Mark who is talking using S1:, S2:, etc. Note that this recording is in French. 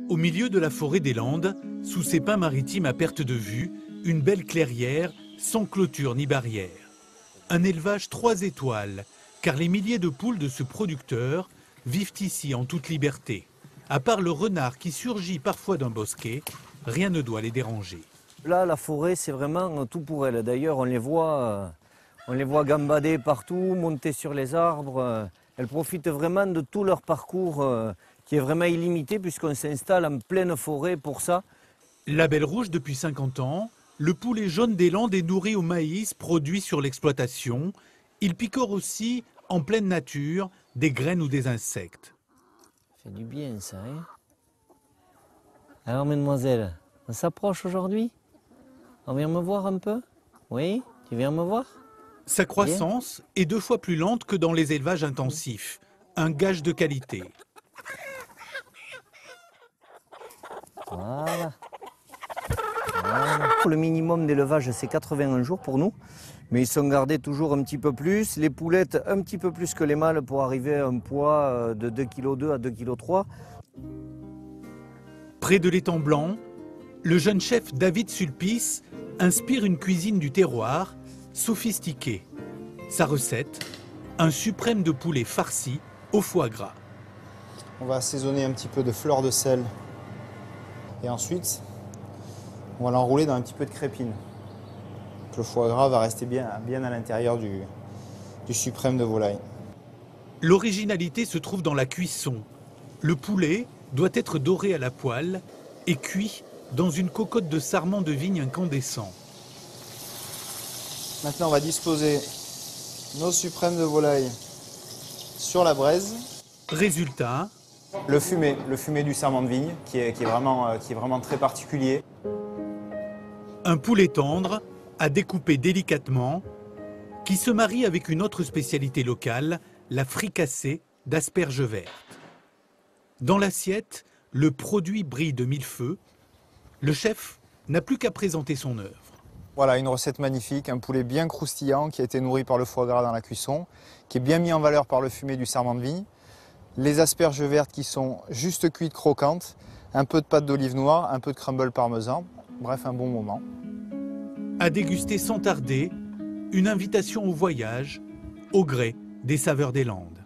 S1: Au milieu de la forêt des Landes, sous ces pins maritimes à perte de vue, une belle clairière sans clôture ni barrière. Un élevage 3 étoiles, car les milliers de poules de ce producteur vivent ici en toute liberté. À part le renard qui surgit parfois d'un bosquet, rien ne doit les déranger.
S2: Là, la forêt, c'est vraiment tout pour elles. D'ailleurs, on les voit gambader partout, monter sur les arbres. Elles profitent vraiment de tout leur parcours qui est vraiment illimité puisqu'on s'installe en pleine forêt pour ça.
S1: Label rouge depuis 50 ans, le poulet jaune des Landes est nourri au maïs produit sur l'exploitation. Il picore aussi, en pleine nature, des graines ou des insectes.
S2: Ça fait du bien ça, hein? Alors, mesdemoiselles, on s'approche aujourd'hui? On vient me voir un peu? Oui? Tu viens me voir?
S1: Sa croissance est 2 fois plus lente que dans les élevages intensifs, un gage de qualité.
S2: Voilà. Voilà. Le minimum d'élevage, c'est 81 jours pour nous, mais ils sont gardés toujours un petit peu plus. Les poulettes, un petit peu plus que les mâles pour arriver à un poids de 2,2 kg à 2,3 kg.
S1: Près de l'étang blanc, le jeune chef David Sulpice inspire une cuisine du terroir, sophistiquée. Sa recette, un suprême de poulet farci au foie gras.
S3: On va assaisonner un petit peu de fleur de sel. Et ensuite, on va l'enrouler dans un petit peu de crépine. Le foie gras va rester bien à l'intérieur du suprême de volaille.
S1: L'originalité se trouve dans la cuisson. Le poulet doit être doré à la poêle et cuit dans une cocotte de sarment de vigne incandescent.
S3: Maintenant, on va disposer nos suprêmes de volaille sur la braise.
S1: Résultat,
S3: Le fumé du sarment de vigne qui est vraiment très particulier.
S1: un poulet tendre à découper délicatement qui se marie avec une autre spécialité locale, la fricassée d'asperges vertes. Dans l'assiette, le produit brille de mille feux. Le chef n'a plus qu'à présenter son œuvre.
S3: Voilà, une recette magnifique, un poulet bien croustillant qui a été nourri par le foie gras dans la cuisson, qui est bien mis en valeur par le fumé du sarment de vigne. Les asperges vertes qui sont juste cuites croquantes, un peu de pâte d'olive noire, un peu de crumble parmesan, bref un bon moment.
S1: À déguster sans tarder, une invitation au voyage, au gré des saveurs des Landes.